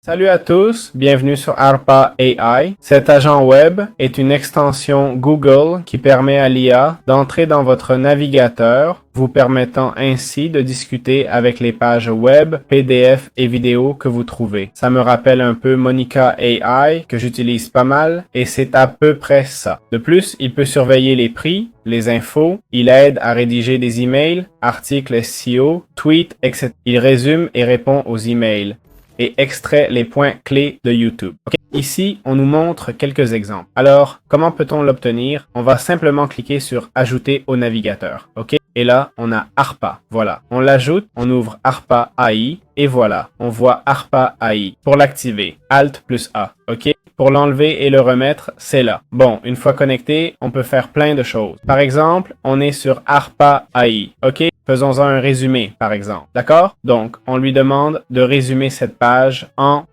Salut à tous, bienvenue sur ARPA AI. Cet agent web est une extension Google qui permet à l'IA d'entrer dans votre navigateur, vous permettant ainsi de discuter avec les pages web, PDF et vidéos que vous trouvez. Ça me rappelle un peu Monica AI que j'utilise pas mal et c'est à peu près ça. De plus, il peut surveiller les prix, les infos, il aide à rédiger des emails, articles SEO, tweets, etc. Il résume et répond aux emails et extrait les points clés de YouTube. Okay. Ici, on nous montre quelques exemples. Alors, comment peut-on l'obtenir? On va simplement cliquer sur « Ajouter au navigateur ». Ok. Et là, on a ARPA. Voilà. On l'ajoute, on ouvre ARPA AI et voilà. On voit ARPA AI. Pour l'activer, Alt plus A. Ok. Pour l'enlever et le remettre, c'est là. Bon, une fois connecté, on peut faire plein de choses. Par exemple, on est sur ARPA AI. Ok. Faisons-en un résumé, par exemple. D'accord? Donc, on lui demande de résumer cette page en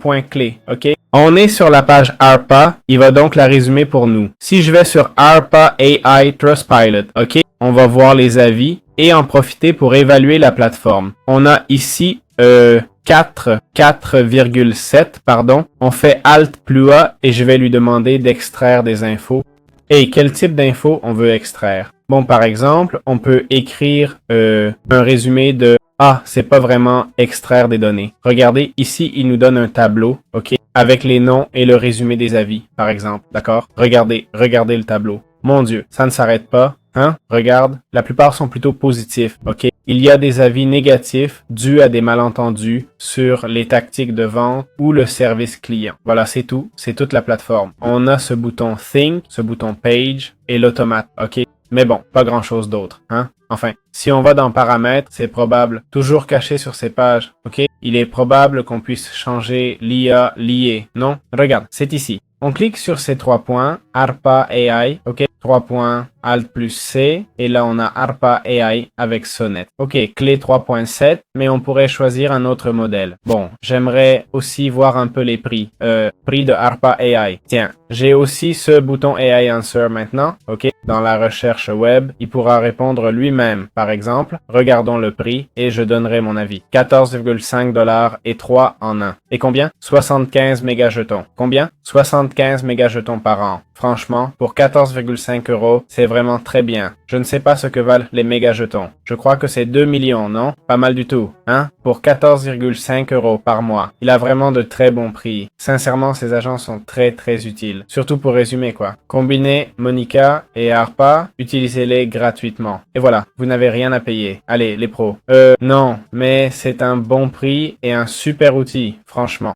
points clés. OK? On est sur la page ARPA. Il va donc la résumer pour nous. Si je vais sur ARPA AI Trustpilot, OK? On va voir les avis et en profiter pour évaluer la plateforme. On a ici 4,7, pardon. On fait Alt plus A et je vais lui demander d'extraire des infos. Et quel type d'infos on veut extraire? Bon, par exemple, on peut écrire un résumé de « Ah, c'est pas vraiment extraire des données ». Regardez, ici, il nous donne un tableau, OK, avec les noms et le résumé des avis, par exemple, d'accord? Regardez le tableau. Mon Dieu, ça ne s'arrête pas, hein? Regarde, la plupart sont plutôt positifs, OK? Il y a des avis négatifs dus à des malentendus sur les tactiques de vente ou le service client. Voilà, c'est tout. C'est toute la plateforme. On a ce bouton Think, ce bouton Page et l'automate, OK? Mais bon, pas grand-chose d'autre, hein? Enfin, si on va dans Paramètres, c'est probable, toujours caché sur ces pages, OK? Il est probable qu'on puisse changer l'IA lié, non? Regarde, c'est ici. On clique sur ces 3 points, ARPA AI, OK? 3 points, Alt plus C, et là on a ARPA AI avec Sonnet. OK, clé 3.7, mais on pourrait choisir un autre modèle. Bon, j'aimerais aussi voir un peu les prix. Prix de ARPA AI. Tiens, j'ai aussi ce bouton AI Answer maintenant, OK? Dans la recherche web, il pourra répondre lui-même. Par exemple, regardons le prix et je donnerai mon avis. 14,5 $ et 3 en 1. Et combien? 75 mégajetons. Combien? 75 mégajetons par an. Franchement, pour 14,5 €, c'est vraiment très bien. Je ne sais pas ce que valent les mégajetons. Je crois que c'est 2 millions, non? Pas mal du tout, hein? Pour 14,5 € par mois. Il a vraiment de très bons prix. Sincèrement, ces agents sont très utiles. Surtout pour résumer, quoi. Combinez Monica et ARPA, utilisez-les gratuitement. Et voilà, vous n'avez rien à payer. Allez, les pros. Non, mais c'est un bon prix et un super outil, franchement.